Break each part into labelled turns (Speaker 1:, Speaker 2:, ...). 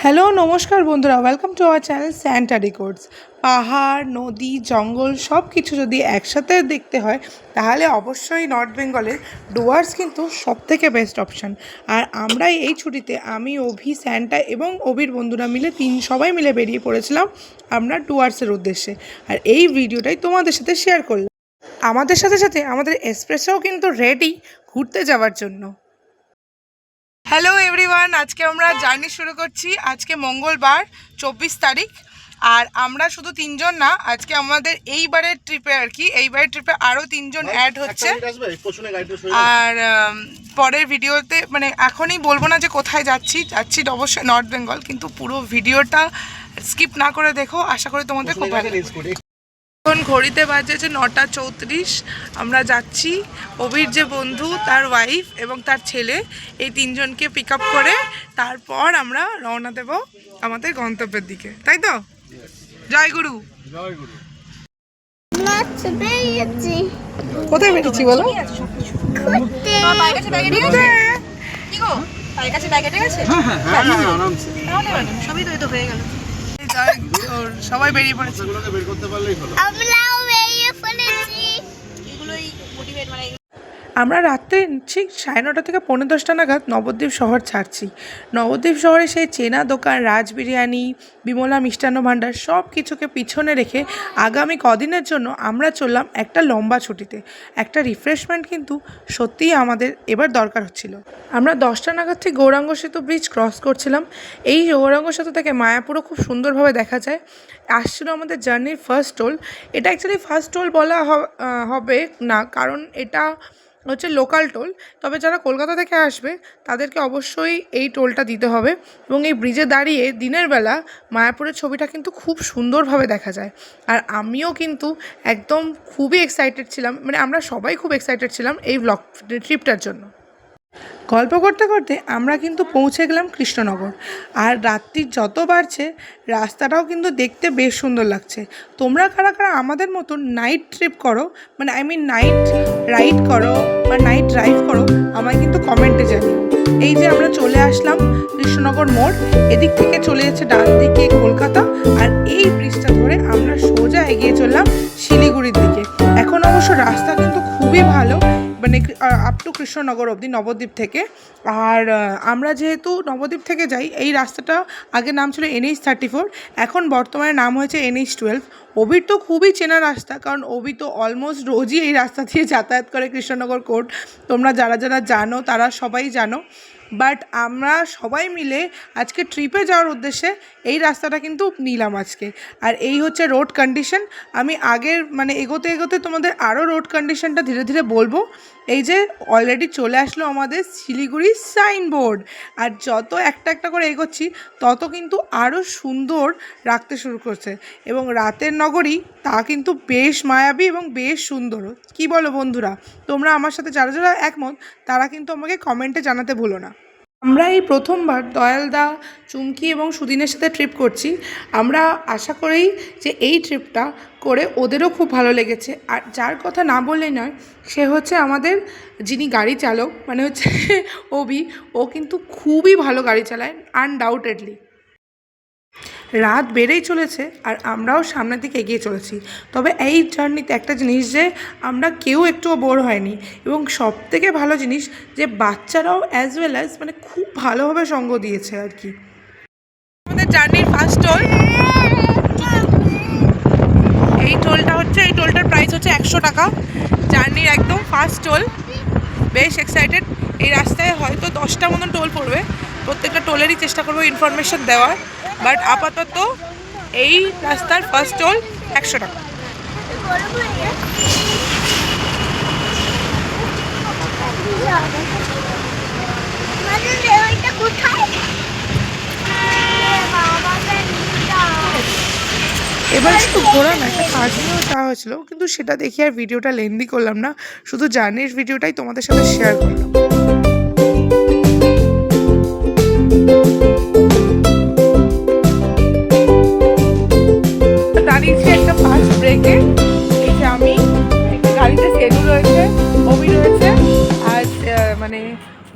Speaker 1: Hello নমস্কার বন্ধুরা, welcome to our channel Santa records. পাহাড়, নদী, জঙ্গল সব কিছু যদি একসাথে দেখতে হয় তাহলে অবশ্যই নর্থ বেঙ্গলের ডুয়ার্স কিন্তু সবথেকে বেস্ট অপশান। আর আমরা এই ছুটিতে আমি, অভি, স্যান্টা এবং অভির বন্ধুরা মিলে সবাই মিলে বেরিয়ে পড়েছিলাম আমরা ডুয়ার্সের উদ্দেশ্যে। আর এই ভিডিওটাই তোমাদের সাথে শেয়ার করলাম। আমাদের সাথে সাথে আমাদের এক্সপ্রেসও কিন্তু রেডি ঘুরতে যাওয়ার জন্য। হ্যালো এভরিওয়ান, আজকে আমরা জার্নি শুরু করছি। আজকে মঙ্গলবার 24 তারিখ। আর আমরা শুধু তিনজন না, আজকে আমাদের এইবারের ট্রিপে এইবারের ট্রিপে আরও তিনজন অ্যাড হচ্ছে। আর পরের ভিডিওতে এখনই বলবো না যে কোথায় যাচ্ছি অবশ্যই নর্থ বেঙ্গল, কিন্তু পুরো ভিডিওটা স্কিপ না করে দেখো, আশা করি তোমাদের খুব ভালো লাগবে। এখন ঘড়িতে বাজে যে 9:34। আমরা যাচ্ছি অভির যে বন্ধু, তার ওয়াইফ এবং তার ছেলে, এই তিনজনকে পিক আপ করে তারপর আমরা রওনা দেব আমাদের গন্তব্যের দিকে, তাই তো? জয় গুরু। কোথায় বেরিয়েছি বলো? সবাই বেরিয়ে পড়েছে। আমরা রাত্রে ঠিক 9:30 থেকে 9:45 নাগাদ নবদ্বীপ শহর ছাড়ছি। নবদ্বীপ শহরে সেই চেনা দোকান, রাজ বিরিয়ানি, বিমলা মিষ্টান্ন ভাণ্ডার সব কিছুকে পিছনে রেখে আগামী কদিনের জন্য আমরা চললাম একটা লম্বা ছুটিতে। একটা রিফ্রেশমেন্ট কিন্তু সত্যিই আমাদের এবার দরকার হচ্ছিল। আমরা 10টা নাগাদ থেকে গৌরাঙ্গ সেতু ব্রিজ ক্রস করছিলাম। এই গৌরাঙ্গ সেতু থেকে মায়াপুরও খুব সুন্দরভাবে দেখা যায়। আসছিল আমাদের জার্নির ফার্স্ট টোল। এটা অ্যাকচুয়ালি ফার্স্ট টোল বলা হবে না, কারণ এটা হচ্ছে লোকাল টোল। তবে যারা কলকাতা থেকে আসবে তাদেরকে অবশ্যই এই টোলটা দিতে হবে। এবং এই ব্রিজে দাঁড়িয়ে দিনের বেলা মায়াপুরের ছবিটা কিন্তু খুব সুন্দরভাবে দেখা যায়। আর আমিও কিন্তু একদম খুবই এক্সাইটেড ছিলাম, আমরা সবাই খুব এক্সাইটেড ছিলাম এই ব্লগ ট্রিপটার জন্য। গল্প করতে করতে আমরা কিন্তু পৌঁছে গেলাম কৃষ্ণনগর। আর রাত্রি যত বাড়ছে রাস্তাটাও কিন্তু দেখতে বেশ সুন্দর লাগছে। তোমরা কারা কারা আমাদের মতো নাইট ট্রিপ করো, নাইট রাইড করো বা নাইট ড্রাইভ করো, আমায় কিন্তু কমেন্টে জানিও। এই যে আমরা চলে আসলাম কৃষ্ণনগর মোড়, এদিক থেকে চলে যাচ্ছে ডান দিকে কলকাতা। আর এই ব্রিজটা ধরে আমরা সোজা এগিয়ে চললাম শিলিগুড়ির দিকে। এখন অবশ্য রাস্তা কিন্তু খুবই ভালো, আপ টু কৃষ্ণনগর অবধি নবদ্বীপ থেকে। আর আমরা যেহেতু নবদ্বীপ থেকে যাই, এই রাস্তাটা আগে নাম ছিল NH-34, এখন বর্তমানে নাম হয়েছে NH-12। অভির তো খুবই চেনা রাস্তা, কারণ অভি তো অলমোস্ট রোজই এই রাস্তা দিয়ে যাতায়াত করে কৃষ্ণনগর কোর্ট। তোমরা যারা যারা জানো তারা সবাই জানো। বাট আমরা সবাই মিলে আজকে ট্রিপে যাওয়ার উদ্দেশ্যে এই রাস্তাটা কিন্তু নিলাম আজকে। আর এই হচ্ছে রোড কন্ডিশন। আমি আগের এগোতে এগোতে তোমাদের আরও রোড কন্ডিশনটা ধীরে ধীরে বলবো। এই যে অলরেডি চলে আসলো আমাদের শিলিগুড়ি সাইনবোর্ড। আর যত একটা একটা করে এগোচ্ছি তত কিন্তু আরও সুন্দর রাখতে শুরু করছে। এবং রাতের নগরী তা কিন্তু বেশ মায়াবী এবং বেশ সুন্দর। কি বলো বন্ধুরা? তোমরা আমার সাথে যারা যারা একমত তারা কিন্তু আমাকে কমেন্টে জানাতে ভুলো না। আমরা এই প্রথমবার দয়ালদা, চুমকি এবং সুদিনের সাথে ট্রিপ করছি। আমরা আশা করি যে এই ট্রিপটা করে ওদেরও খুব ভালো লেগেছে। আর যার কথা না বললেই নয়, সে হচ্ছে আমাদের যিনি গাড়ি চালক, হচ্ছে অভি। ও কিন্তু খুবই ভালো গাড়ি চালায় আনডাউটেডলি। রাত বেড়েই চলেছে আর আমরাও সামনের দিকে এগিয়ে চলেছি। তবে এই জার্নিতে একটা জিনিস, যে আমরা কেউ একটুও বোর হয়নি। এবং সবথেকে ভালো জিনিস যে বাচ্চারাও অ্যাজ ওয়েল অ্যাজ খুব ভালোভাবে সঙ্গ দিয়েছে আর কি। আমাদের জার্নির ফার্স্ট টোল, এই টোলটার প্রাইস হচ্ছে 100 টাকা। জার্নির একদম ফার্স্ট টোল। বেশ এক্সাইটেড। এই রাস্তায় হয়তো 10টা মতন টোল পড়বে। প্রত্যেকটা টোলেরই চেষ্টা করবো ইনফরমেশন দেওয়ার। বাট আপাতত এই রাস্তার ফার্স্ট টোল 100 টাকা। এবার শুধু ঘোরা না, একটা কাজ নিয়েও যাওয়া হয়েছিল, কিন্তু সেটা দেখে আর ভিডিওটা লেন্দি করলাম না, শুধু জার্নির ভিডিওটাই তোমাদের সাথে শেয়ার করলাম। দাঁড়িয়েছি একটা ফার্স্ট ব্রেকে। এই যে আমি গাড়িতে সেলু রয়েছে, অভি রয়েছে, আর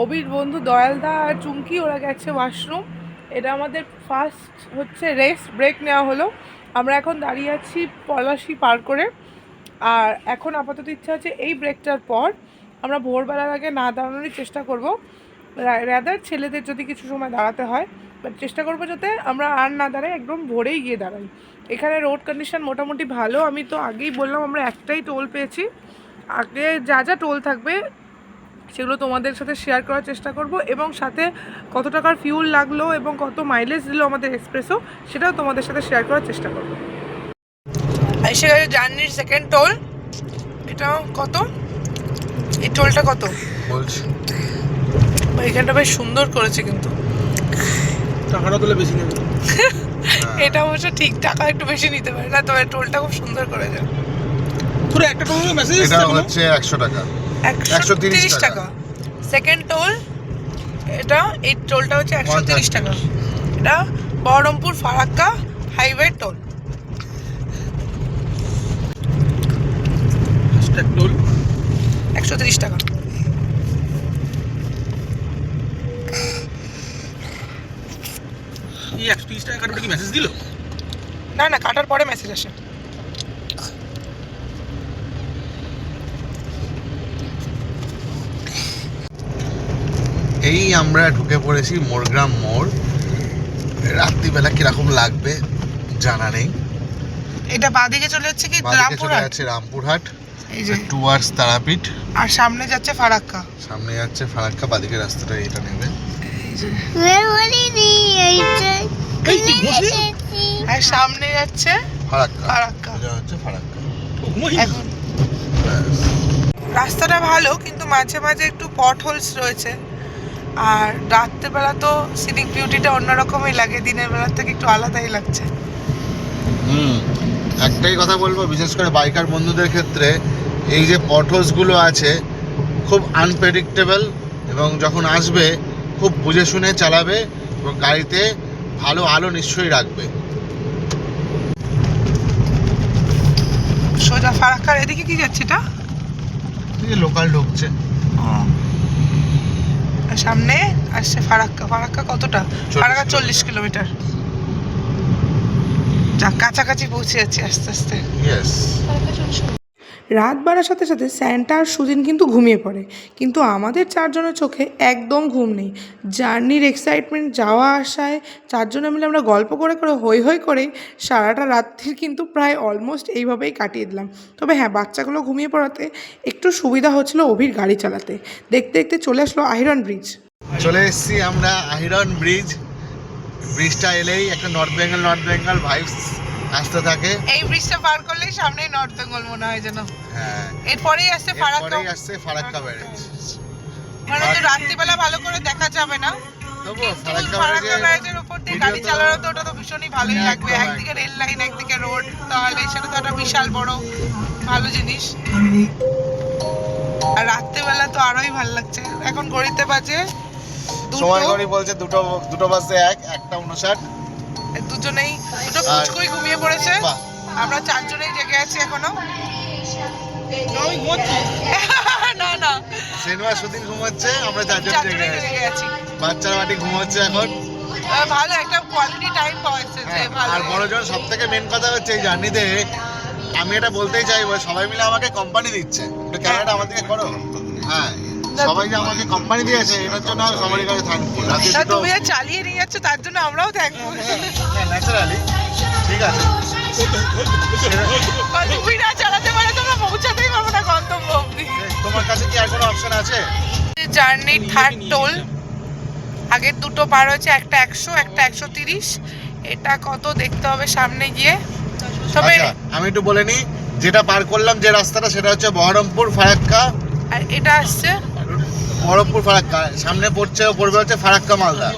Speaker 1: অভির বন্ধু দয়ালদা আর চুমকি, ওরা গেছে ওয়াশরুম। এটা আমাদের ফার্স্ট হচ্ছে রেস্ট ব্রেক নেওয়া হলো। আমরা এখন দাঁড়িয়ে আছি পলাশি পার করে। আর এখন আপাতত ইচ্ছা আছে এই ব্রেকটার পর আমরা ভোরবেলার আগে না দাঁড়ানোরই চেষ্টা করব। রাদার ছেলেদের যদি কিছু সময় দাঁড়াতে হয়, বাট চেষ্টা করবো যাতে আমরা আর না দাঁড়াই, একদম ভোরেই গিয়ে দাঁড়াই। এখানে রোড কন্ডিশন মোটামুটি ভালো। আমি তো আগেই বললাম আমরা একটাই টোল পেয়েছি। আগে যা যা টোল থাকবে সেগুলো তোমাদের সাথে শেয়ার করার চেষ্টা করব, এবং সাথে কত টাকার ফিউল লাগলো এবং কত মাইলেজ দিল আমাদের এক্সপ্রেসও, সেটাও তোমাদের সাথে শেয়ার করার চেষ্টা করব। এসে গেছে জার্নির সেকেন্ড টোল। এটা কত? এই টোলটা কত
Speaker 2: বলছি?
Speaker 1: এখানটা বেশ সুন্দর করেছে, কিন্তু
Speaker 2: টাকাটা তুলে বেশি নেবে।
Speaker 1: এটা অবশ্য ঠিক, টাকা একটু বেশি নিতে পারে না, তবে টোলটা খুব সুন্দর করেছে।
Speaker 2: পুরো একটা টোল মেসেজ
Speaker 3: এটা হচ্ছে 100 টাকা,
Speaker 1: 130 টাকা সেকেন্ড টোল। এটা এই টোলটা হচ্ছে 130 টাকা। এটা Baharampur Farakka highway toll.
Speaker 2: Toll
Speaker 1: 130 টাকা।
Speaker 2: এই 130 টাকা কাটবে কি মেসেজ দিল?
Speaker 1: না না, কাটার পরে মেসেজ আসে।
Speaker 3: এই আমরা ঢুকে পড়েছি মোরগ্রাম মোড়। রাত্রিবেলা কিরকম লাগবে জানা নেই।
Speaker 1: এটা বাঁদিকে চলে যাচ্ছে কি
Speaker 3: বাদিকে চলে
Speaker 1: রামপুরহাট,
Speaker 3: যাচ্ছে রামপুরহাট,
Speaker 1: এই যে
Speaker 3: টুয়ার্ডস তারাপীঠ।
Speaker 1: আর সামনে যাচ্ছে ফারাক্কা।
Speaker 3: সামনে যাচ্ছে ফারাক্কা, বাদিকে রাস্তাটা এটা নেবে।
Speaker 1: আর সামনে যাচ্ছে
Speaker 3: ফারাক্কা,
Speaker 1: ফারাক্কা।
Speaker 3: এটা হচ্ছে ফারাক্কা।
Speaker 1: এখন রাস্তাটা ভালো, কিন্তু মাঝে মাঝে একটু পট হোলস রয়েছে। আর রাত্রেবেলা তো সিনিক বিউটিটা অন্যরকমই লাগে, দিনের বেলার থেকে একটু আলাদাই লাগছে।
Speaker 3: একটাই কথা বলবো, বিশেষ করে বাইকার বন্ধুদের ক্ষেত্রে, এই যে পটহোলসগুলো আছে খুব আনপ্রেডিক্টেবল, এবং যখন আসবে খুব বুঝে শুনে চালাবে, এবং গাড়িতে ভালো আলো নিশ্চয়ই রাখবে।
Speaker 1: সোজা ফারাক্কার এদিকে কি যাচ্ছে এটা?
Speaker 3: এই যে লোকাল ঢুকছে।
Speaker 1: আর সামনে আসছে ফারাক্কা। ফারাক্কা কতটা? ফারাক্কা 40 কিলোমিটার। যা কাছাকাছি পৌঁছে যাচ্ছি আস্তে আস্তে।
Speaker 3: ইয়েস।
Speaker 1: রাত বাড়ার সাথে সাথে স্যান্টা আর সুদিন কিন্তু ঘুমিয়ে পড়ে, কিন্তু আমাদের চারজনের চোখে একদম ঘুম নেই। জার্নির এক্সাইটমেন্ট, যাওয়া আসায় চারজনে মিলে আমরা গল্প করে করে হই হই করে সারাটা রাত্রির কিন্তু প্রায় অলমোস্ট এইভাবেই কাটিয়ে দিলাম। তবে হ্যাঁ, বাচ্চাগুলো ঘুমিয়ে পড়াতে একটু সুবিধা হচ্ছিল অভির গাড়ি চালাতে। দেখতে দেখতে চলে আসলো আহিরন ব্রিজ।
Speaker 3: চলে এসেছি আমরা আহিরন ব্রিজ। ব্রিজটা এলেই একটা নর্থ বেঙ্গল ভাইবস আসতে থাকে।
Speaker 1: এই ব্রিজটা পার করলেই সামনেই নর্থ বেঙ্গল মনে হয় যেন।
Speaker 3: হ্যাঁ,
Speaker 1: এরপরেই আসছে ফারাক্কা।
Speaker 3: এরপরেই আসছে ফারাক্কা ব্যারেজ।
Speaker 1: মানে তো রাত্রিবেলা ভালো করে দেখা যাবে না,
Speaker 3: তবুও
Speaker 1: ফারাক্কা
Speaker 3: ফারাক্কা
Speaker 1: ব্যারেজের উপর দিয়ে গাড়ি চালানো তো ওটা তো ভীষণই ভালোই লাগবে। একদিকে রেল লাইন, একদিকে রোড, তাহলে সেটা তো একটা বিশাল বড় ভালো জিনিস। আর রাত্রিবেলা তো আরোই ভালো লাগছে। এখন ঘড়িতে বাজে
Speaker 3: সময় ঘড়ি বলছে দুটো বাজে একটা 59।
Speaker 1: দুজনেই দুটো পুচকুই ঘুমিয়ে পড়েছে।
Speaker 3: বাহ।
Speaker 1: আমরা চারজনেই জেগে আছি এখনো। না না,
Speaker 3: সেনওয়া সুদিন ঘুমাচ্ছে, আমরা চারজন
Speaker 1: চারজনেই
Speaker 3: জেগে আছি।
Speaker 1: জেগে আছি।
Speaker 3: বাচ্চারা বাটি ঘুমাচ্ছে এখন।
Speaker 1: ভালো একটা কোয়ালিটি টাইম পাওয়া যাচ্ছে যে ভালো।
Speaker 3: আর বড়জন সব থেকে মেন কথা হচ্ছে এই জার্নিতে আমি এটা বলতেই চাইবো, সবাই মিলে আমাকে কোম্পানি দিচ্ছে। একটু ক্যামেরাটা আমার দিকে করো। হ্যাঁ, সবাই যে আমাকে কোম্পানি দিয়েছে এটার জন্য সবারই কাছে থ্যাঙ্কফুল।
Speaker 1: তুমি আর চালিয়ে নিয়ে যাচ্ছ তার জন্য আমরাও থ্যাঙ্কফুল।
Speaker 3: ন্যাচারালি ঠিক আছে।
Speaker 1: তুমি না চালাতে পারলে তোমরা পৌঁছাতেই পারবো না গন্তব্য অবধি।
Speaker 3: তোমার কাছে কি আর কোনো অপশন আছে?
Speaker 1: জার্নির থার্ড টোল। আগের দুটো পার হয়েছে, একটা 100, একটা 130। এটা কত দেখতে হবে সামনে গিয়ে। তবে
Speaker 3: আচ্ছা, আমি একটু বলে নিই, যেটা পার করলাম যে রাস্তাটা সেটা হচ্ছে বহরমপুর ফারাক্কা।
Speaker 1: আর এটা আসছে
Speaker 3: বহরমপুর ফারাক্কা, সামনে পড়বে হচ্ছে ফারাক্কা মালদা।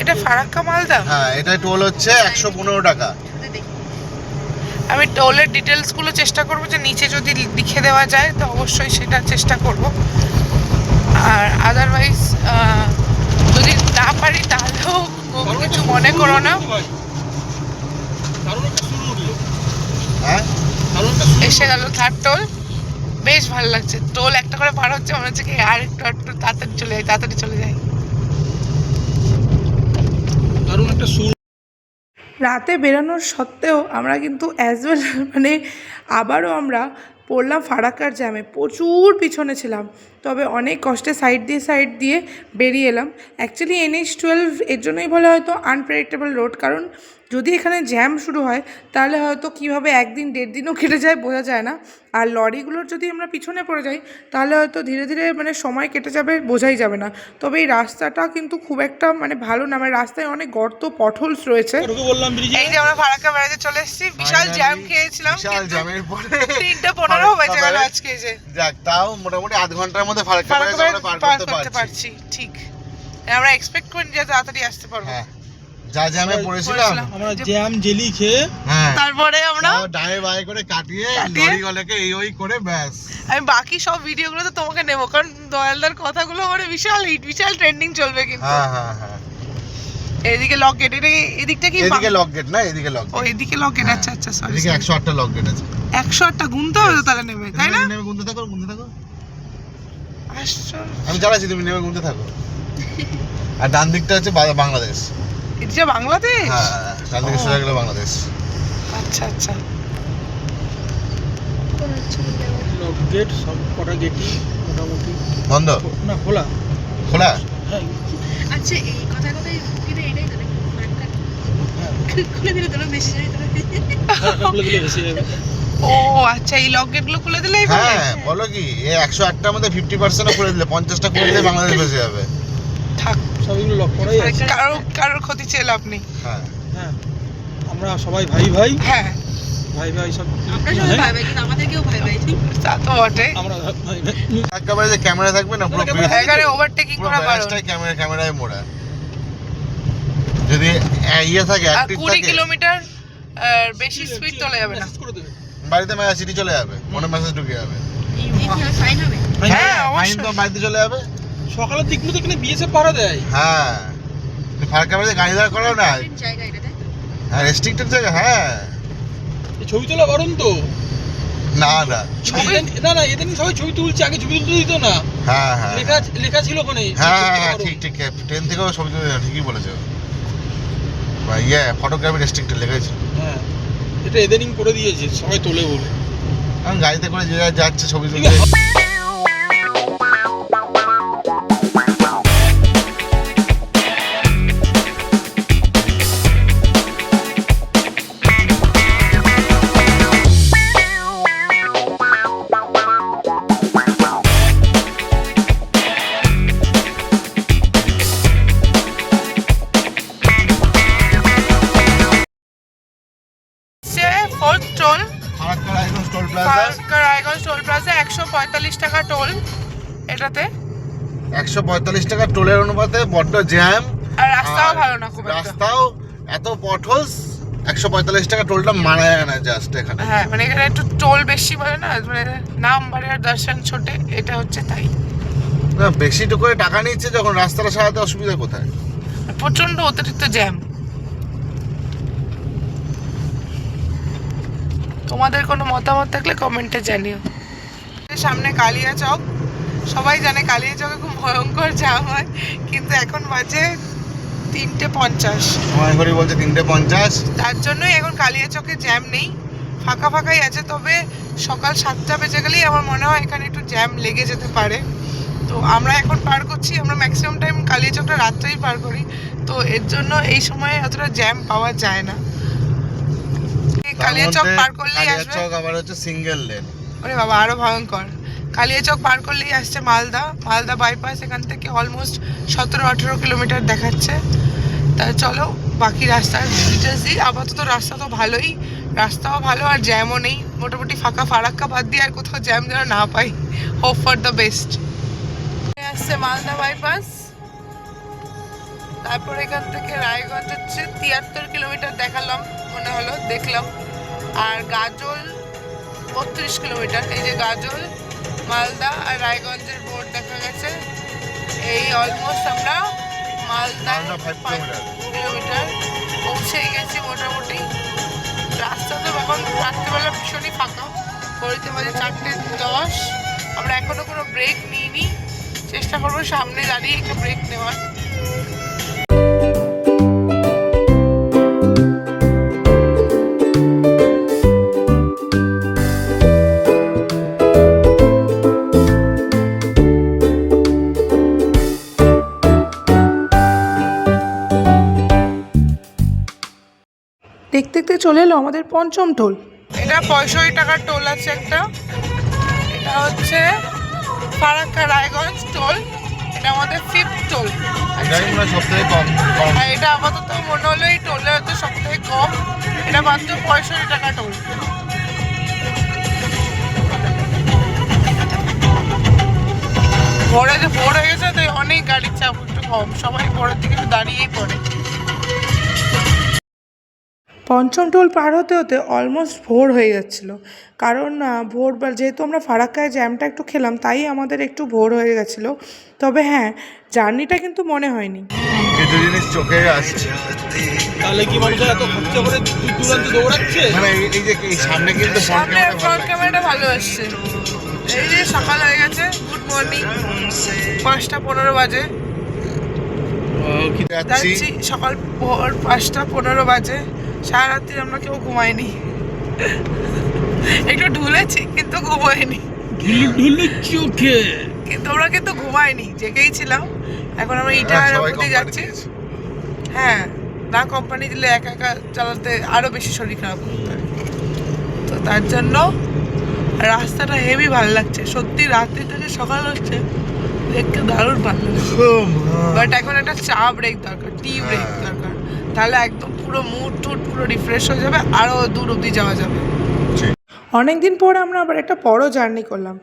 Speaker 1: এটা ফারাক্কা মালদা।
Speaker 3: হ্যাঁ, এটা টোল হচ্ছে 115 টাকা।
Speaker 1: আমি টোলের ডিটেলসগুলো চেষ্টা করবো যে নিচে যদি লিখে দেওয়া যায় তো অবশ্যই সেটা চেষ্টা করব। আর আদারওয়াইজ যদি না পারি তাহলেও কিছু মনে করো না।
Speaker 3: হ্যাঁ,
Speaker 1: এসে গেল থার্ড টোল। বেশ ভালো লাগছে, টোল একটা করে পার হচ্ছে, মনে হচ্ছে কি আর একটু একটু তাড়াতাড়ি চলে যায়।
Speaker 2: দারুণ একটা সুর।
Speaker 1: রাতে বেরানোর সত্ত্বেও আমরা কিন্তু অ্যাজ ওয়েল মানে আবারও আমরা পড়লাম ফারাক্কার জ্যামে, প্রচুর পিছনে ছিলাম, তবে অনেক কষ্টে সাইড দিয়ে বেরিয়ে এলাম। অ্যাকচুয়ালি NH-12 এর জন্যই বলে হয়তো আনপ্রেডিক্টেবল রোড, কারণ যদি এখানে জ্যাম শুরু হয় তাহলে হয়তো কীভাবে একদিন 1.5 দিনও কেটে যায় বোঝা যায় না। আর লরিগুলোর যদি আমরা পিছনে পড়ে যাই তাহলে হয়তো ধীরে ধীরে মানে সময় কেটে যাবে, বোঝাই যাবে না। তবে এই রাস্তাটা কিন্তু খুব একটা মানে ভালো না, মানে রাস্তায় অনেক গর্ত পটহোলস রয়েছে।
Speaker 2: ওকে বললাম ব্রিজে।
Speaker 1: এই যে আমরা ফারাক্কা ব্যারাজে চলে এসেছি, বিশাল জ্যাম খেয়েছিলাম,
Speaker 3: বিশাল জ্যামের পরে
Speaker 1: 3:15 বেজে গেল আজকে। যে
Speaker 3: যাক, তাও মোটামুটি আধ ঘন্টার মধ্যে ফারাক্কা ব্যারাজ আমরা পার করতে পারছি।
Speaker 1: ঠিক, আমরা এক্সপেক্ট করি যে তাড়াতাড়ি আসতে পারবো।
Speaker 3: হ্যাঁ, যা জ্যামে পড়েছিলাম
Speaker 2: আমরা জ্যাম জেলি খেয়ে
Speaker 3: হ্যাঁ,
Speaker 1: তারপরে আমরা
Speaker 3: ডায়ে বায়ে করে কাটিয়ে লরিগুলোকে এই ওই করে ব্যাস।
Speaker 1: আমি বাকি সব ভিডিওগুলো তো তোমাকে নেবো, কারণ দয়ালদার কথাগুলো মানে বিশাল হিট, বিশাল ট্রেন্ডিং চলবে কিন্তু।
Speaker 3: হ্যাঁ হ্যাঁ হ্যাঁ,
Speaker 1: এদিকে লক গেট, এদিকটা কি?
Speaker 3: এদিকে লক গেট না, এদিকে লক
Speaker 1: ও এদিকে লক গেট। আচ্ছা আচ্ছা, সরি।
Speaker 3: এদিকে 108টা লক গেট আছে।
Speaker 1: 108টা গুনতে হবে তো তাহলে নেবে, তাই না?
Speaker 3: নেমে গুনতে থাকো।
Speaker 1: আশ্চর্য।
Speaker 3: আমি চালাচ্ছি, তুমি নেমে গুনতে থাকো। আর ডান দিকটা হচ্ছে বাংলাদেশ।
Speaker 1: এটা বাংলাদেশ?
Speaker 3: হ্যাঁ, ডান দিকে সোজা গেলে বাংলাদেশ।
Speaker 1: আচ্ছা আচ্ছা।
Speaker 2: লক গেট সব কটা গেটই মোটামুটি
Speaker 3: বন্ধ
Speaker 2: না খোলা।
Speaker 3: খোলা?
Speaker 2: হ্যাঁ
Speaker 4: আচ্ছা, এই কথায় কিন্তু এটাই তো নাকি ফারাক্কা খুলে দিলে তোরা বেশি যাবে তোরা।
Speaker 2: খুলে দিলে বেশি যাবে।
Speaker 1: ও আচ্ছা, এই লক গেটগুলো খুলে দিলেই
Speaker 3: হ্যাঁ, বলো কি, এই 108টার মধ্যে 50% খুলে দিলে 50টা খুলে দিলে বাংলাদেশ বেঁচে যাবে।
Speaker 1: থাক,
Speaker 2: সবগুলো লক করাই আছে।
Speaker 1: কারোর ক্ষতি চেয়ে লাভ নেই।
Speaker 3: হ্যাঁ
Speaker 2: হ্যাঁ, আমরা সবাই ভাই
Speaker 1: হ্যাঁ,
Speaker 2: ভাই সব।
Speaker 4: আমরা সবাই ভাই ভাই, কিন্তু আমাদেরকেও ভাই ভাই।
Speaker 1: তা তো বটে।
Speaker 2: আমরা ভাই
Speaker 3: একেবারে যে ক্যামেরা থাকবে না, পুরো
Speaker 1: এখানে ওভারটেকিং করা বারণ।
Speaker 3: ব্যারাজটাই ক্যামেরায় মোড়া। যদি ইয়ে থাকে,
Speaker 1: আর
Speaker 3: অ্যাক্টিভ
Speaker 1: 20
Speaker 3: থাকে,
Speaker 1: কিলোমিটার বেশি স্পিড চলে যাবে না।
Speaker 2: মেসেজ করে দেবে।
Speaker 3: বাড়িতে সিটি চলে যাবে, মনে মেসেজ ঢুকে যাবে।
Speaker 4: ফাইন হবে।
Speaker 1: হ্যাঁ,
Speaker 3: ফাইন তো
Speaker 1: অবশ্যই।
Speaker 3: বাড়িতে চলে যাবে।
Speaker 2: সকালের দিকগুলো এখানে বিএসএফ পাহারা দেয়।
Speaker 3: হ্যাঁ, ফারাক্কা ব্যারাজে গাড়ি দাঁড় করাও না।
Speaker 4: জায়গা এটা, তাই তো?
Speaker 3: হ্যাঁ, রেস্ট্রিক্টেড জায়গা। হ্যাঁ,
Speaker 2: এই ছবি তোলা বারণ তো।
Speaker 3: না না,
Speaker 2: না এদের সবাই ছবি তুলছে, আগে ছবি তুলতে দিত না।
Speaker 3: হ্যাঁ হ্যাঁ
Speaker 2: লেখা ছিল ওখানে।
Speaker 3: হ্যাঁ, ঠিক 10 থেকেও ছবি তুলে ঠিকই বলেছো। ইয়ে ফটোগ্রাফি রেস্ট্রিক্টেড লেগেছে।
Speaker 2: হ্যাঁ, এটা এদেরই করে দিয়েছে, সবাই তোলে বলে।
Speaker 3: কারণ গাড়িতে করে যে যাচ্ছে ছবি
Speaker 2: ঠিক
Speaker 3: তুলতে।
Speaker 2: আছে।
Speaker 1: Fourth toll,
Speaker 3: Farakka Raiganj toll plaza.
Speaker 1: Farakka Raiganj toll plaza, 145 টাকা টোল এটাতে।
Speaker 3: 145 টাকা টোলের অনুপাতে বড্ড জ্যাম।
Speaker 1: আর রাস্তাও ভালো না খুব একটা।
Speaker 3: রাস্তাও এত পটহোলস, 145 টাকা টোলটা মানা যায় না জাস্ট এখানে।
Speaker 1: হ্যাঁ, মানে এখানে একটু টোল বেশি বলে না, মানে নাম বাড়ে আর দর্শন ছোটে, এটা হচ্ছে তাই।
Speaker 3: না, বেশি তো করে টাকা নিচ্ছে যখন রাস্তাটা সারাতে অসুবিধা কোথায়?
Speaker 1: প্রচন্ড অতিরিক্ত জ্যাম। তোমাদের কোনো মতামত থাকলে কমেন্টে জানিও। সামনে কালিয়াচক, সবাই জানে কালিয়াচকে খুব ভয়ঙ্কর জ্যাম হয়, কিন্তু এখন বাজে 3:50।
Speaker 3: সময় ঘড়ি বলছে 3:50।
Speaker 1: তার জন্যই এখন কালিয়াচকে জ্যাম নেই, ফাঁকাই আছে। তবে সকাল 7টা বেজে গেলেই আমার মনে হয় এখানে একটু জ্যাম লেগে যেতে পারে। তো আমরা এখন পার করছি, আমরা ম্যাক্সিমাম টাইম কালিয়াচকটা রাত্রেই পার করি, তো এর জন্য এই সময় অতটা জ্যাম পাওয়া যায় না। কালিয়াচক পার করলেই আসবে,
Speaker 3: কালিয়াচক আবার হচ্ছে সিঙ্গেল লেন।
Speaker 1: ওরে বাবা, আরো ভয়ঙ্কর। কালিয়াচক পার করলেই আসছে মালদা বাইপাস। এখান থেকে অলমোস্ট 17-18 কিলোমিটার দেখাচ্ছে। তা চলো বাকি রাস্তার ডিটেলস দিই। আপাতত রাস্তা তো ভালোই, রাস্তাও ভালো আর জ্যামও নেই, মোটামুটি ফাঁকা। ফারাক্কা বাদ দিয়ে আর কোথাও জ্যাম যেন না পাই। Hope for the best. আসছে মালদা বাইপাস, তারপর এখান থেকে রায়গঞ্জ হচ্ছে 73 কিলোমিটার দেখালাম, মনে হলো দেখলাম। আর গাজল 32 কিলোমিটার। এই যে গাজল, মালদা আর রায়গঞ্জের বোর্ড দেখা গেছে। এই অলমোস্ট আমরা মালদায় 5 কিলোমিটার পৌঁছেই গেছি মোটামুটি। রাস্তা তো এখন রাত্রেবেলা ভীষণই ফাঁকা, ঘড়িতে বাজে 4:10। আমরা এখনো কোনো ব্রেক নিইনি, চেষ্টা করবো সামনে দাঁড়িয়ে একটা ব্রেক নেওয়ার। দেখতে দেখতে চলে এলো আমাদের পঞ্চম টোল। এটা 65 টাকার টোল আছে একটা, এটা হচ্ছে ফারাক্কা রায়গঞ্জ টোল, এটা আমাদের 5th টোল।
Speaker 3: এটাই মনে হয় সবথেকে কম কম।
Speaker 1: আর এটা আপাতত মনে হলো এই টোলের হচ্ছে সব থেকে কম, এটা মাত্র 65 টাকা টোল। ভোর হয়ে গেছে তাই অনেক গাড়ির চাপ একটু কম, সবাই ভোরের দিকে একটু দাঁড়িয়েই পড়ে। পঞ্চম টোল পার হতে হতে অলমোস্ট ভোর হয়ে যাচ্ছিলো, কারণ ভোর যেহেতু আমরা ফারাক্কায় জ্যামটা একটু খেলাম তাই আমাদের একটু ভোর হয়ে গেছিলো। তবে হ্যাঁ, জার্নিটা কিন্তু মনে হয়নি।
Speaker 3: কিছু জিনিস চোখে আসছে।
Speaker 2: তাহলে কি মানুষ এত খরচা করে দূরান্তে দৌড়াচ্ছে?
Speaker 3: মানে এই যে এই সামনে কিন্তু
Speaker 1: ফ্রন্ট ক্যামেরাটা ভালো আসছে। এই যে সকাল হয়ে গেছে, গুড মর্নিং, 5:15 বাজে যাচ্ছি, সকাল ভোর 5:15 বাজে। সারা রাত্রি আমরা কেউ ঘুমাইনি, একটু ঢুলেছি কিন্তু ঘুমাইনি।
Speaker 2: ঢুলে চোখে
Speaker 1: কিন্তু আমরা কিন্তু ঘুমাইনি, জেগেই ছিলাম। এখন আমরা ইটার অবধি যাচ্ছি। হ্যাঁ, না কোম্পানি দিলে একা একা চালাতে আরো বেশি শরীর খারাপ করতে, তো তার জন্য রাস্তাটা হেভি ভালো লাগছে সত্যি। রাত্রি থেকে সকাল হচ্ছে, দেখতে দারুণ ভালো লাগছে। বাট এখন একটা চা ব্রেক দরকার, টি ব্রেক দরকার, তাহলে একদম পুরো মুড টুড পুরো রিফ্রেশ হয়ে যাবে, আরও দূর অবধি যাওয়া যাবে। অনেকদিন পর আমরা আবার একটা বড় জার্নি করলাম।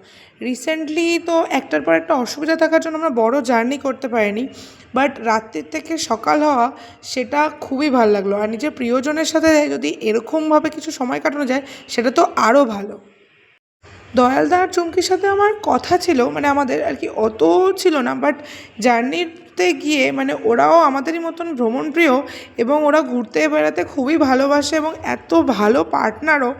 Speaker 1: রিসেন্টলি তো একটার পর একটা অসুবিধা থাকার জন্য আমরা বড় জার্নি করতে পারিনি, বাট রাত্রির থেকে সকাল হওয়া সেটা খুবই ভালো লাগলো। আর নিজের প্রিয়জনের সাথে যদি এরকমভাবে কিছু সময় কাটানো যায় সেটা তো আরও ভালো। দয়ালদা আর চুমকির সাথে আমার কথা ছিল, মানে আমাদের আর কি অত ছিল না, বাট জার্নিতে গিয়ে মানে ওরাও আমাদেরই মতন ভ্রমণপ্রিয় এবং ওরা ঘুরতে বেড়াতে খুবই ভালোবাসে এবং এত ভালো পার্টনারও,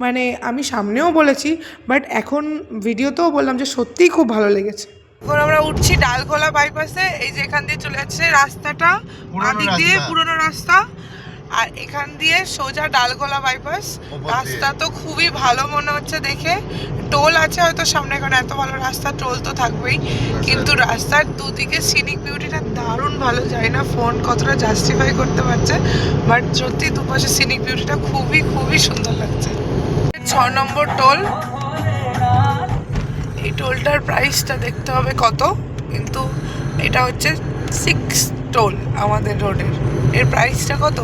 Speaker 1: মানে আমি সামনেও বলেছি বাট এখন ভিডিওতেও বললাম যে সত্যিই খুব ভালো লেগেছে। এখন আমরা উঠছি ডালখোলা বাইপাসে, এই যে এখান দিয়ে চলে যাচ্ছে রাস্তাটা, দিক দিয়ে পুরোনো রাস্তা, আর এখান দিয়ে সোজা ডালখোলা বাইপাস। রাস্তা তো খুবই ভালো মনে হচ্ছে দেখে, টোল আছে হয়তো সামনে, কারণ এত ভালো রাস্তা টোল তো থাকবেই, কিন্তু রাস্তার দুদিকে সিনিক বিউটিটা দারুণ ভালো। জানি না ফোন কতটা জাস্টিফাই করতে পারছে, বাট সত্যি দুপাশে সিনিক বিউটিটা খুবই খুবই সুন্দর লাগছে। 6 নম্বর টোল, এই টোলটার প্রাইসটা দেখতে হবে কত, কিন্তু এটা হচ্ছে 6 টোল আমাদের রোডের। এর প্রাইসটা কত?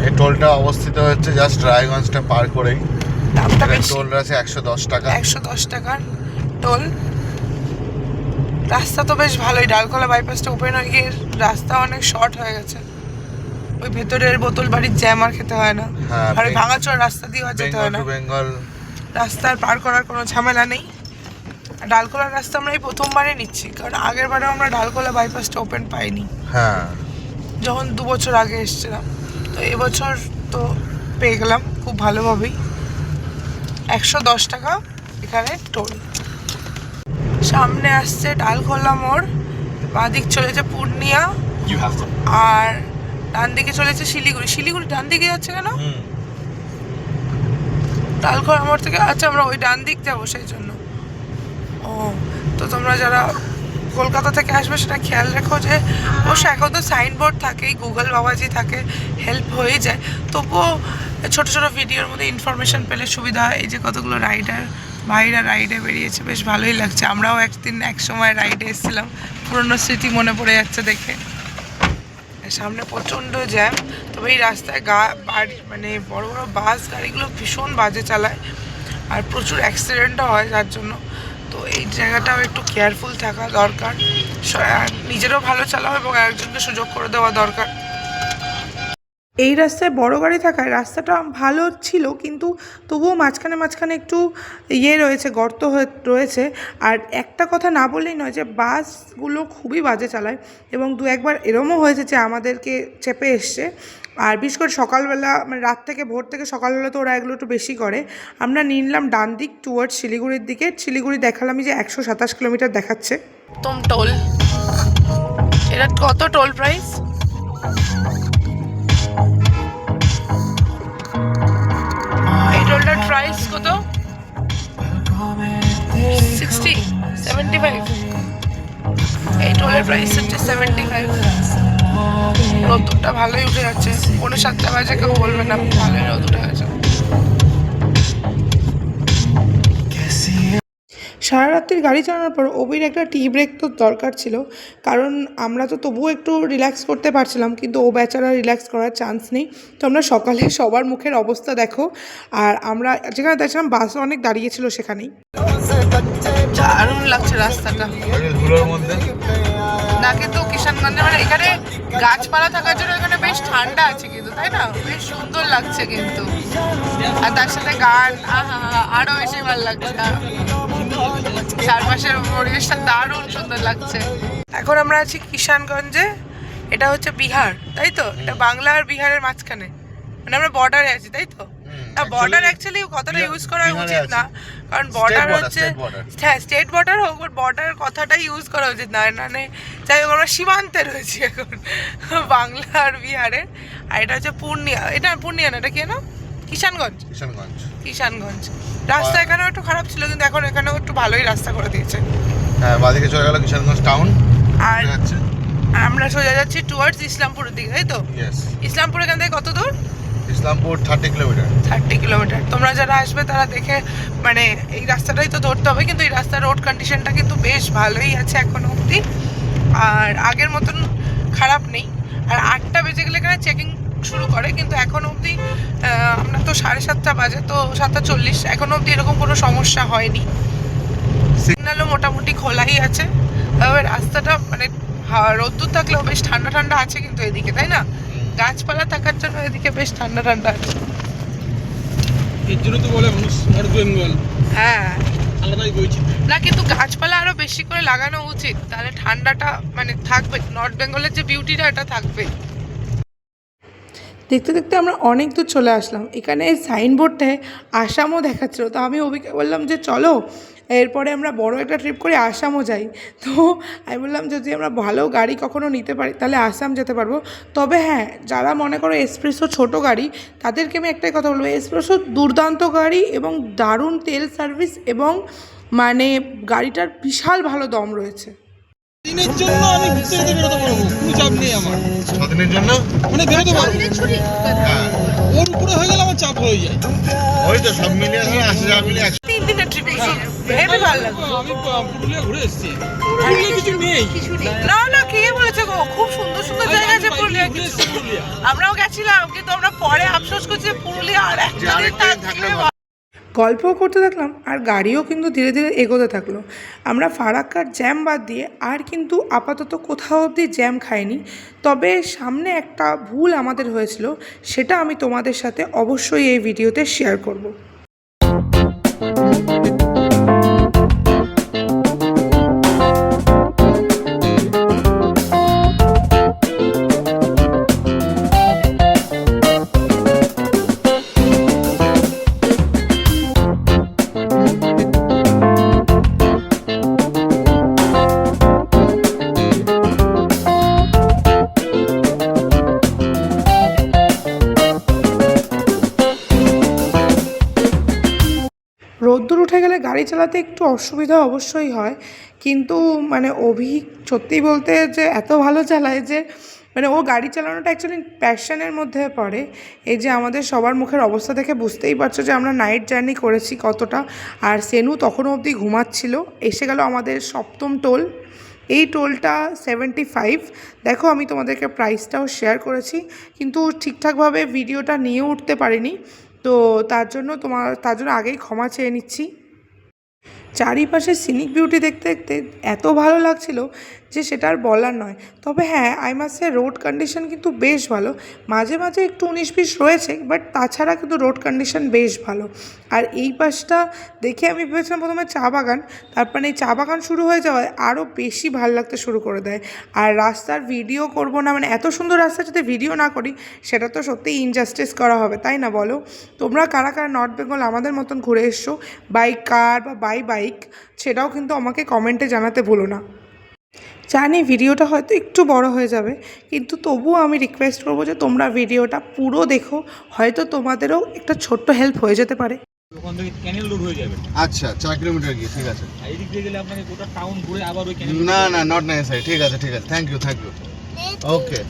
Speaker 3: এই টোলটা অবস্থিত হচ্ছে জাস্ট রায়গঞ্জটা পার করেই।
Speaker 1: দামটা বেশি,
Speaker 3: টোল আছে 110 টাকা।
Speaker 1: 110 টাকার টোল। রাস্তা তো বেশ ভালোই, ডালখোলা বাইপাসটা ওপেন হয়ে গিয়ে রাস্তা অনেক শর্ট হয়ে গেছে। ওই ভেতরের বোতল বাড়ির জ্যাম আর খেতে হয় না, আর ওই ভাঙাচোরা রাস্তা দিয়ে যেতে হয় না।
Speaker 3: বেঙ্গল
Speaker 1: রাস্তার পার করার কোনো ঝামেলা নেই। ডালখোলার রাস্তা আমরা এই প্রথমবারই নিচ্ছি, কারণ আগের বারেও আমরা ডালখোলা বাইপাসটা ওপেন পাইনি,
Speaker 3: হ্যাঁ,
Speaker 1: যখন 2 বছর আগে এসেছিলাম। তো এবছর তো পেয়ে গেলাম খুব ভালোভাবেই। 110 টাকা এখানে টোল। সামনে আসছে ডালখোলা মোড়, বাঁদিক চলেছে পূর্ণিয়া, আর ডান দিকে চলেছে শিলিগুড়ি। শিলিগুড়ি ডান দিকে যাচ্ছে কেন? ডালখোলা মোড় থেকে, আচ্ছা আমরা ওই ডান দিক যাবো সেই জন্য। ও, তো তোমরা যারা কলকাতা থেকে আসবে সেটা খেয়াল রেখো যে অবশ্য এখন তো সাইনবোর্ড থাকেই, গুগল বাবাজি থাকে, হেল্প হয়ে যায়, তবুও ছোটো ছোটো ভিডিওর মধ্যে ইনফরমেশান পেলে সুবিধা হয়। এই যে কতগুলো ভাইরা রাইডে বেরিয়েছে, বেশ ভালোই লাগছে। আমরাও এক সময় রাইডে এসেছিলাম, পুরনো স্মৃতি মনে পড়ে যাচ্ছে দেখে। সামনে প্রচণ্ড জ্যাম, তবে এই রাস্তায় মানে বড় বড় বাস গাড়িগুলো ভীষণ বাজে চালায়, আর প্রচুর অ্যাক্সিডেন্টও হয় যার জন্য। তো এই জায়গাটাও একটু কেয়ারফুল থাকা দরকার, নিজেরও ভালো চালাও এবং একজনকে সুযোগ করে দেওয়া দরকার। এই রাস্তায় বড় গাড়ি থাকায় রাস্তাটা ভালো ছিল, কিন্তু তবুও মাঝখানে একটু রয়েছে, গর্ত রয়েছে। আর একটা কথা না বললেই নয় যে বাসগুলো খুবই বাজে চালায়, এবং 2-1বার এরমও হয়েছে যে আমাদেরকে চেপে এসছে। আর বিশেষ করে সকালবেলা, মানে ভোর থেকে সকালবেলা তো ওরা এগুলো একটু বেশি করে। আমরা নিলাম ডান দিক টুয়ার্ডস শিলিগুড়ির দিকে। শিলিগুড়ি দেখালাম যে 127 কিলোমিটার দেখাচ্ছে। তোম টোল, এটা কত টোল প্রাইস? এই টোলটার প্রাইস কত? 60, 75। এই টোলের প্রাইস হচ্ছে 75। নতুনটা ভালোই উঠে যাচ্ছে, 7:45 বাজে, কেউ বলবে না ভালোই রোদ উঠে গেছে। সারা রাত্রির গাড়ি চালানোর পর অভির একটা টি ব্রেক তো দরকার ছিল, কারণ আমরা তো তবুও একটু রিল্যাক্স করতে পারছিলাম, কিন্তু ও বেচারা রিল্যাক্স করার চান্স নেই। তো আমরা সকালে সবার মুখের অবস্থা দেখো, আর আমরা যেখানে দেখছিলাম বাস অনেক দাঁড়িয়েছিল সেখানেই। দারুণ লাগছে রাস্তাটা
Speaker 3: ধুলোর মধ্যে
Speaker 1: না, কিন্তু কিষানগঞ্জে মানে এখানে গাছপালা থাকার জন্য এখানে বেশ ঠান্ডা আছে কিন্তু, তাই না? বেশ সুন্দর লাগছে কিন্তু, আর তার সাথে গান আরো বেশি ভালো লাগছে। চারপাশের পরিবেশটা দারুণ সুন্দর লাগছে। এখন আমরা আছি কিষানগঞ্জে, এটা হচ্ছে বিহার, তাই তো? এটা বাংলা আর বিহারের মাঝখানে, মানে আমরা বর্ডারে আছি, তাই তো? না, বর্ডার অ্যাকচুয়ালি কথাটা ইউজ করা উচিত না, কারণ বর্ডার হচ্ছে, হ্যাঁ স্টেট বর্ডার হোক, বাট বর্ডার কথাটাই ইউজ করা উচিত না, মানে যাই হোক আমরা সীমান্তে রয়েছি এখন বাংলা আর বিহারের। আর এটা হচ্ছে পূর্ণিয়া, এটা পূর্ণিয়া না, এটা কি না? কিষানগঞ্জ। কিষানগঞ্জ রাস্তা এখানেও একটু খারাপ ছিল, কিন্তু এখন এখানেও একটু ভালোই রাস্তা করে দিয়েছে।
Speaker 3: হ্যাঁ, বাদিকে চলে গেল কিষানগঞ্জ টাউন,
Speaker 1: আর আমরা সোজা যাচ্ছি টুয়ার্ডস ইসলামপুরের দিকে, তাই তো? ইসলামপুর এখান থেকে কত দূর?
Speaker 3: ইসলামপুর 30 কিলোমিটার।
Speaker 1: 30 কিলোমিটার। তোমরা যারা আসবে তারা দেখে, মানে এই রাস্তাটাই তো ধরতে হবে, কিন্তু এই রাস্তার রোড কন্ডিশনটা কিন্তু বেশ ভালোই আছে এখনো অবধি, আর আগের মতন খারাপ নেই। আর 8টা বেজে গেলে এখানে চেকিং শুরু করে, কিন্তু এখনো অবধি আমরা তো 7:30 বাজে, তো 7:40, এখনো অবধি এরকম কোনো সমস্যা হয়নি। সিগন্যালও মোটামুটি খোলাই আছে, তবে রাস্তাটা মানে রোদ্দুর থাকলেও বেশ ঠান্ডা ঠান্ডা আছে কিন্তু এদিকে, তাই না? গাছপালা থাকার জন্য এদিকে বেশ ঠান্ডা ঠান্ডা আছে।
Speaker 2: এর জন্য তো বলে মানুষ নর্থ বেঙ্গল,
Speaker 1: হ্যাঁ
Speaker 2: আলাদাই বৈচিত্র্য
Speaker 1: না, কিন্তু গাছপালা আরো বেশি করে লাগানো উচিত, তাহলে ঠান্ডাটা মানে থাকবে, নর্থ বেঙ্গলের যে বিউটিটা এটা থাকবে। দেখতে দেখতে আমরা অনেক দূর চলে আসলাম, এখানে সাইনবোর্ডটায় আসামও দেখাচ্ছিল, তো আমি অভিকে বললাম যে চলো এরপরে আমরা বড় একটা ট্রিপ করে আসামও যাই। তো আমি বললাম যদি আমরা ভালো গাড়ি কখনো নিতে পারি তাহলে আসাম যেতে পারবো। তবে হ্যাঁ, যারা মনে করো এসপ্রেসো ছোটো গাড়ি, তাদেরকে আমি একটাই কথা বলবো, এসপ্রেসো দুর্দান্ত গাড়ি এবং দারুণ তেল সার্ভিস, এবং মানে গাড়িটার বিশাল ভালো দম রয়েছে।
Speaker 2: দিনের জন্য আমি ঘুরতে যেতে বেরোতে পারবো, কোনো চাপ নেই আমার।
Speaker 3: 6 দিনের জন্য
Speaker 2: মানে বেরোতে পারবো,
Speaker 3: হ্যাঁ,
Speaker 2: ওর উপরে হয়ে গেলে আমার চাপ হয়ে যায়।
Speaker 3: ওই তো সব মিলিয়ে ধরো 80,000 মিলিয়ে
Speaker 1: 3 দিনের ট্রিপ, ভেবে ভালো লাগবে।
Speaker 2: আমি পুরুলিয়া ঘুরে এসেছি, পুরুলিয়া কিছু নেই।
Speaker 1: না না, কে বলেছে গো, খুব সুন্দর সুন্দর জায়গা আছে পুরুলিয়া। আমরাও গেছিলাম, কিন্তু আমরা পরে আফসোস করছি পুরুলিয়া আর একটা দিন থাকলে। গল্প করতে থাকলাম আর গাড়িও কিন্তু ধীরে ধীরে এগোতে থাকলো। আমরা ফারাক্কার জ্যাম বাদ দিয়ে আর কিন্তু আপাতত কোথাও অবধি জ্যাম খাইনি, তবে সামনে একটা ভুল আমাদের হয়েছিল, সেটা আমি তোমাদের সাথে অবশ্যই এই ভিডিওতে শেয়ার করব। রোদ্দুর উঠে গেলে গাড়ি চালাতে একটু অসুবিধা অবশ্যই হয়, কিন্তু মানে অভি সত্যি বলতে যে এত ভালো চালায় যে মানে ও গাড়ি চালানোটা অ্যাকচুয়ালি প্যাশনের মধ্যে পড়ে। এই যে আমাদের সবার মুখের অবস্থা দেখে বুঝতেই পারছো যে আমরা নাইট জার্নি করেছি কতটা, আর সেনু তখনও অবধি ঘুমাচ্ছিল। এসে গেল আমাদের 7ম টোল, এই টোলটা 75। দেখো আমি তোমাদেরকে প্রাইসটাও শেয়ার করেছি, কিন্তু ঠিকঠাকভাবে ভিডিওটা নিয়ে উঠতে পারিনি, তো তার জন্য আগেই ক্ষমা চেয়ে নিচ্ছি। চারিপাশে সিনিক বিউটি দেখতে দেখতে এত ভালো লাগছিল যে সেটা আর বলার নয়। তবে হ্যাঁ, I must say road condition কিন্তু বেশ ভালো, মাঝে মাঝে একটু 19-20 রয়েছে, বাট তাছাড়া কিন্তু রোড কন্ডিশন বেশ ভালো। আর এই পাশটা দেখে আমি ভেবেছিলাম প্রথমে চা বাগান, তারপরে এই চা বাগান শুরু হয়ে যাওয়ায় আরও বেশি ভালো লাগতে শুরু করে দেয়। আর রাস্তার ভিডিও করব না, মানে এত সুন্দর রাস্তা যদি ভিডিও না করি সেটা তো সত্যিই ইনজাস্টিস করা হবে, তাই না বলো? তোমরা কারা কারা নর্থ বেঙ্গল আমাদের মতন ঘুরে এসছো, বাই কার বা বাই বাইক, সেটাও কিন্তু আমাকে কমেন্টে জানাতে ভুলো না। জানি ভিডিওটা হয়তো একটু বড় হয়ে যাবে, কিন্তু তবুও আমি রিকোয়েস্ট করবো যে তোমরা ভিডিওটা পুরো দেখো, হয়তো তোমাদেরও একটা ছোট্ট হেল্প হয়ে যেতে পারে।
Speaker 2: ওখান থেকে ক্যানেল রোড হয়ে যাবে।
Speaker 3: আচ্ছা 4 কিলোমিটার গিয়ে, ঠিক আছে।
Speaker 2: এই দিক দিয়ে গেলে আপনাকে গোটা টাউন ঘুরে আবার ওই ক্যানেল।
Speaker 3: না না, নট নেসেসারি, ঠিক আছে ঠিক আছে, থ্যাংক ইউ ওকে।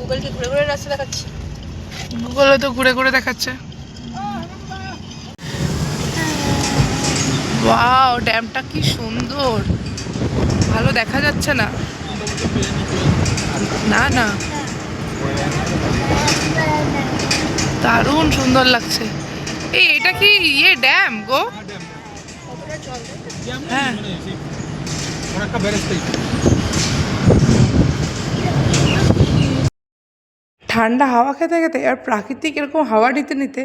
Speaker 4: গুগলকে ঘুরে ঘুরে রাস্তা দেখাচ্ছি।
Speaker 1: গুগলে তো ঘুরে ঘুরে দেখাচ্ছে। ওয়াও, ড্যামটা কি সুন্দর, ভালো দেখা যাচ্ছে না। না না, দারুণ সুন্দর লাগছে। এই এটা কি ইয়ে ড্যাম গো? হ্যাঁ,
Speaker 2: একটা ব্যারেজ টাইপ।
Speaker 1: ঠান্ডা হাওয়া খেতে খেতে আর প্রাকৃতিক এরকম হাওয়া নিতে নিতে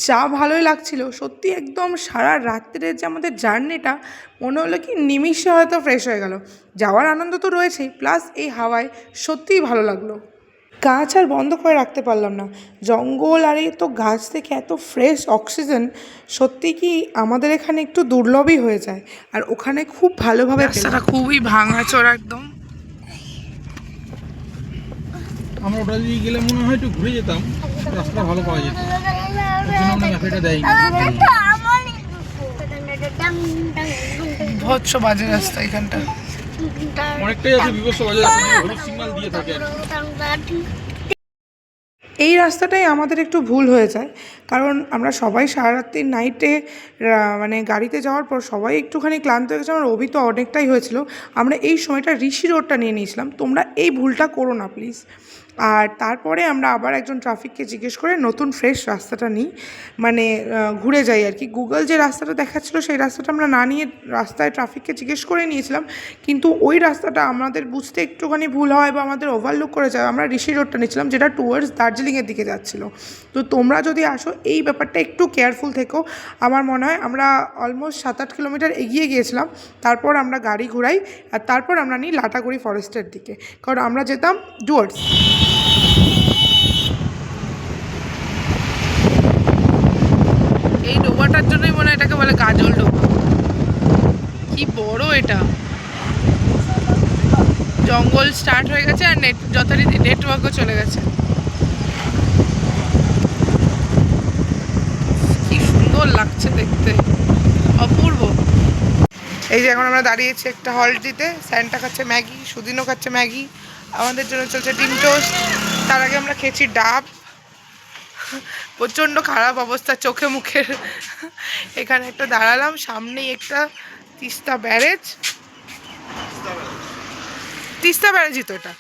Speaker 1: যা ভালোই লাগছিল সত্যি। একদম সারা রাত্রির যে আমাদের জার্নিটা মনে হলো কি নিমিষে হয়তো ফ্রেশ হয়ে গেল। যাওয়ার আনন্দ তো রয়েছেই, প্লাস এই হাওয়ায় সত্যিই ভালো লাগলো। গাছ আর বন্ধ করে রাখতে পারলাম না। জঙ্গল আর এই তো গাছ থেকে এত ফ্রেশ অক্সিজেন সত্যি কি আমাদের এখানে একটু দুর্লভই হয়ে যায়। আর ওখানে খুব ভালোভাবে রাস্তাটা খুবই ভাঙাচোরা একদম।
Speaker 2: আমরা ওটা দিয়ে গেলে মনে হয় একটু ঘুরে যেতাম, রাস্তা ভালো পাওয়া যেত। ওর জন্য আমরা ম্যাপেটা দেয়নি।
Speaker 1: ভৎস বাজে রাস্তা এখানটা।
Speaker 2: অনেকটাই আছে বিভৎস বাজার, হলুদ সিগন্যাল দিয়ে থাকে আর কি।
Speaker 1: এই রাস্তাটাই আমাদের একটু ভুল হয়ে যায়, কারণ আমরা সবাই সারা রাত্রি নাইটে মানে গাড়িতে যাওয়ার পর সবাই একটুখানি ক্লান্ত হয়ে গেছে। আমার অভি তো অনেকটাই হয়েছিল। আমরা এই সময়টা ঋষি রোডটা নিয়ে নিয়েছিলাম। তোমরা এই ভুলটা করো না প্লিজ। আর তারপরে আমরা আবার একজন ট্রাফিককে জিজ্ঞেস করে নতুন ফ্রেশ রাস্তাটা নিই, মানে ঘুরে যাই আর কি। গুগল যে রাস্তাটা দেখাচ্ছিলো সেই রাস্তাটা আমরা না নিয়ে রাস্তায় ট্রাফিককে জিজ্ঞেস করে নিয়েছিলাম, কিন্তু ওই রাস্তাটা আমাদের বুঝতে একটুখানি ভুল হয় বা আমাদের ওভারলুক করে যায়। আমরা ঋষি রোডটা নিয়েছিলাম যেটা টুয়ার্ডস দার্জিলিংয়ের দিকে যাচ্ছিলো। তো তোমরা যদি আসো এই ব্যাপারটা একটু কেয়ারফুল থেকো। আমার মনে হয় আমরা অলমোস্ট 7-8 কিলোমিটার এগিয়ে গিয়েছিলাম, তারপর আমরা গাড়ি ঘুরাই আর তারপর আমরা নিই লাটাগুড়ি ফরেস্টের দিকে, কারণ আমরা যেতাম টুয়ার্ডস। এই ডোবাটার জন্যই মনে হয় এটাকে বলে গাজল ডোবা। কি বড় এটা! জঙ্গল স্টার্ট হয়ে গেছে আর যথারীতি নেটওয়ার্কও চলে গেছে। কি সুন্দর লাগছে দেখতে, অপূর্ব। এই যে এখন আমরা দাঁড়িয়েছি একটা হল্ট দিতে। স্যান্টা খাচ্ছে ম্যাগি, সুদিনও খাচ্ছে ম্যাগি, আমাদের জন্য চলছে ডিম টোস্ট। তার আগে আমরা খেয়েছি ডাব। প্রচণ্ড খারাপ অবস্থা চোখে মুখের। এখানে একটা দাঁড়ালাম, সামনেই একটা তিস্তা ব্যারেজই তো এটা।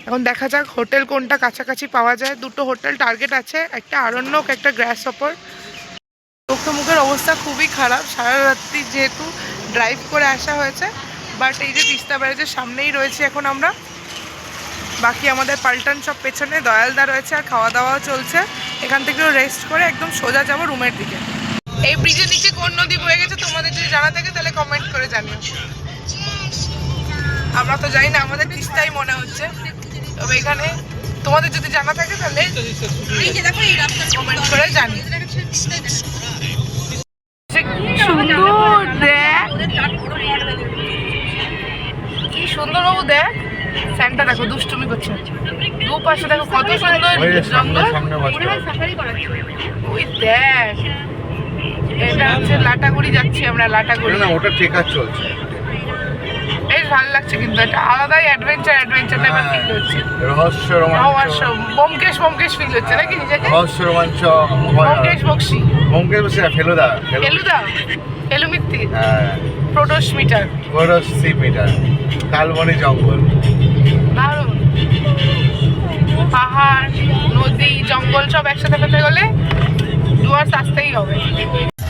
Speaker 1: এখন দেখা যাক হোটেল কোনটা কাছাকাছি পাওয়া যায়। দুটো হোটেল টার্গেট আছে, একটা আরণ্যক, একটা গ্রাসহপার। চোখে মুখের অবস্থা খুবই খারাপ, সারা রাত্রি যেহেতু ড্রাইভ করে আসা হয়েছে। বাট এই যে তিস্তা ব্যারেজের সামনেই রয়েছে এখন আমরা। বাকি আমাদের পাল্টান সব পেছনে, দয়ালদা রয়েছে আর খাওয়া দাওয়াও চলছে। এখান থেকেও রেস্ট করে একদম সোজা যাবো রুমের দিকে। এই ব্রিজের নিচে কোন নদী বয়ে গেছে তোমাদের যদি জানা থাকে তাহলে কমেন্ট করে জানিও। আমরা তো জানি না, আমাদের তিস্তাই মনে হচ্ছে। তবে এখানে তোমাদের যদি জানা থাকে তাহলে কমেন্ট করে জানি। সুন্দর দেখ, কি সুন্দর বাবু দেখ। স্যান্টা দেখো দুষ্টুমি করছে, দুপাশে দেখো কত সুন্দর জঙ্গল। ওই দেখ, এটা হচ্ছে লাটাগুড়ি যাচ্ছি আমরা। লাটাগুড়ি
Speaker 3: না, ওটা টেকার চলছে।
Speaker 1: বেশ ভালো লাগছে, কিন্তু এটা আলাদাই অ্যাডভেঞ্চার টাইপের ফিল হচ্ছে।
Speaker 3: রহস্য
Speaker 1: ব্যোমকেশ ফিল হচ্ছে নাকি নিজেকে?
Speaker 3: রহস্য রোমাঞ্চ।
Speaker 1: ব্যোমকেশ বক্সি,
Speaker 3: ফেলুদা
Speaker 1: ফেলুমিত্তি,
Speaker 3: হ্যাঁ,
Speaker 1: প্রোটোস মিটার,
Speaker 3: কালবনি জঙ্গল।
Speaker 1: দারুণ। পাহাড়, নদী, জঙ্গল সব একসাথে পেতে গেলে ডুয়ার্স আসতেই হবে।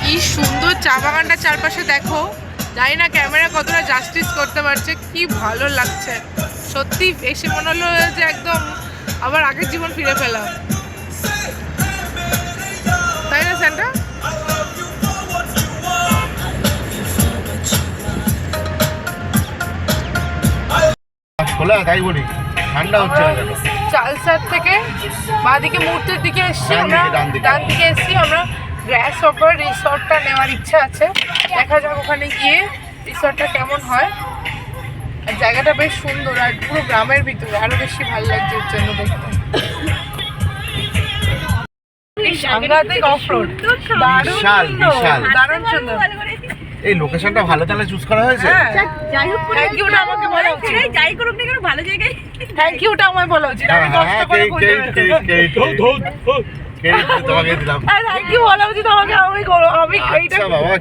Speaker 1: কি সুন্দর চা বাগানটা চারপাশে দেখো। জানি না ক্যামেরা কতটা জাস্টিস করতে পারছে, কি ভালো লাগছে সত্যি। এসে মনে হলো যে একদম আবার আগের জীবন ফিরে পেলাম, তাই না স্যান্টা?
Speaker 3: খোলা, তাই বলি ঠান্ডা হচ্ছে না কেন?
Speaker 1: চালসার থেকে বাঁদিকে মুহূর্তের দিকে এসছি আমরা, ডান দিকে এসছি আমরা। গ্রাসহপার রিসর্টটা নেওয়ার ইচ্ছা আছে, দেখা যাক ওখানে গিয়ে রিসর্টটা কেমন হয়। আর জায়গাটা বেশ সুন্দর আর পুরো গ্রামের ভিতরে, আরো বেশি ভালো লাগছে এর জন্য দেখতে। সাংঘাতিক অফরোড, দারুণ সুন্দর।
Speaker 3: এই লোকেশনটা ভালো তাহলে চুজ করা হয়েছে।
Speaker 4: যাই হোক করে
Speaker 1: থ্যাংক ইউটা আমাকে বলা উচিত,
Speaker 4: যাই করুক না কেন ভালো জায়গায়
Speaker 1: থ্যাংক ইউটা আমায় বলা উচিত, আমি কষ্ট করে খুঁজে বেরিয়েছি।
Speaker 3: তোমাকে দিলাম।
Speaker 1: থ্যাংক ইউ বলা উচিত আমাকে, আমি এইটা
Speaker 3: আচ্ছা বাবা